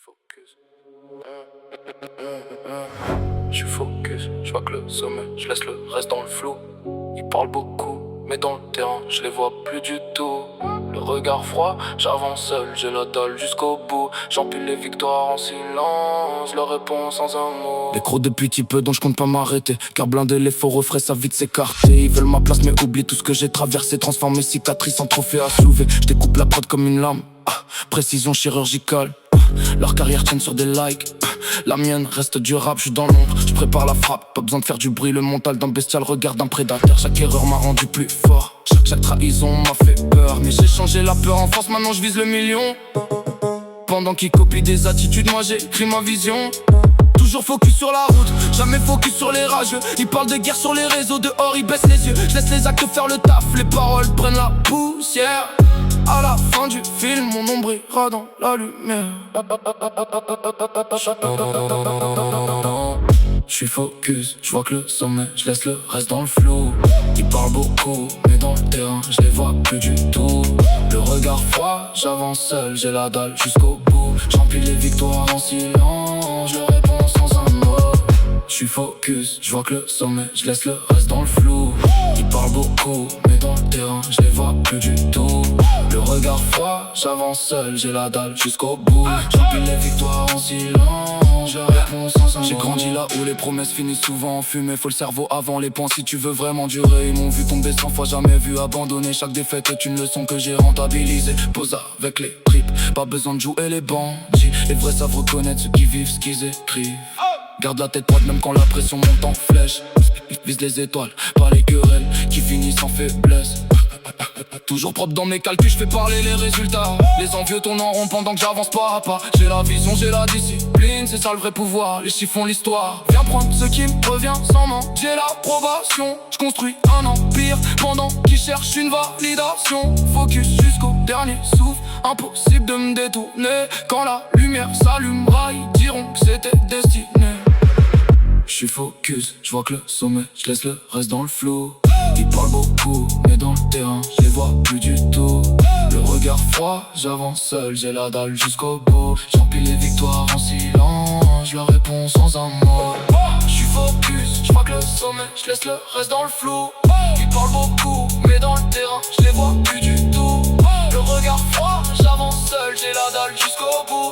focus. Je suis focus, je vois que le sommet, je laisse le reste dans le flou. Ils parlent beaucoup, mais dans le terrain, je les vois plus du tout. Le regard froid, j'avance seul, j'ai la dalle jusqu'au bout. J'empile les victoires en silence, leur réponse sans un mot. Des crocs depuis petit peu dont je compte pas m'arrêter. Car blindé, les faux refrains, ça vite s'écarter. Ils veulent ma place mais oublient tout ce que j'ai traversé. Transforme mes cicatrices en trophées à soulever. Je découpe la prod comme une lame, précision chirurgicale. Leur carrière tienne sur des likes, la mienne reste durable, je suis dans l'ombre, je prépare la frappe. Pas besoin de faire du bruit, le mental d'un bestial, regard d'un prédateur. Chaque erreur m'a rendu plus fort, chaque trahison m'a fait peur. Mais j'ai changé la peur en force, maintenant je vise le million. Pendant qu'ils copient des attitudes, moi j'écris ma vision. Toujours focus sur la route, jamais focus sur les rageux. Ils parlent de guerre sur les réseaux, dehors ils baissent les yeux. Je laisse les actes faire le taf, les paroles prennent la poussière. À la fin du film, mon ombre ira dans la lumière. Je suis focus, je vois que le sommet, je laisse le reste dans le flou. Ils parlent beaucoup, mais dans le terrain, je les vois plus du tout. Le regard froid, j'avance seul, j'ai la dalle jusqu'au bout. J'empile les victoires en silence, je réponds sans un mot. Je suis focus, je vois que le sommet, je laisse le reste dans le flou. Ils parlent beaucoup, mais dans le terrain, je les vois plus du tout. Le regard froid, j'avance seul, j'ai la dalle jusqu'au bout. J'empile les victoires en silence, je réponds sans un mot. J'ai grandi là où les promesses finissent souvent en fumée. Faut le cerveau avant les points si tu veux vraiment durer. Ils m'ont vu tomber 100 fois, jamais vu abandonner. Chaque défaite est une leçon que j'ai rentabilisée. Pose avec les tripes, pas besoin de jouer les bandits. Les vrais savent reconnaître ceux qui vivent ce qu'ils écrivent. Garde la tête droite même quand la pression monte en flèche. Vise les étoiles, pas les querelles qui finissent en faiblesse. Toujours propre dans mes calculs, je fais parler les résultats. Les envieux tournent en rond pendant que j'avance pas à pas. J'ai la vision, j'ai la discipline, c'est ça le vrai pouvoir. Les chiffres font l'histoire. Viens prendre ce qui me revient sans mentir. J'ai l'approbation, je construis un empire pendant qu'ils cherchent une validation. Focus jusqu'au dernier souffle, impossible de me détourner. Quand la lumière s'allumera, ils diront que c'était destiné. Je suis focus, je vois que le sommet, je laisse le reste dans le flou. Ils parlent beaucoup, mais dans le terrain, je les vois plus du tout. Le regard froid, j'avance seul, j'ai la dalle jusqu'au bout. J'empile les victoires en silence, je leur réponds sans un mot. Je suis focus, je vois que le sommet, je laisse le reste dans le flou. Ils parlent beaucoup, mais dans le terrain, je les vois plus du tout. Le regard froid, j'avance seul, j'ai la dalle jusqu'au bout.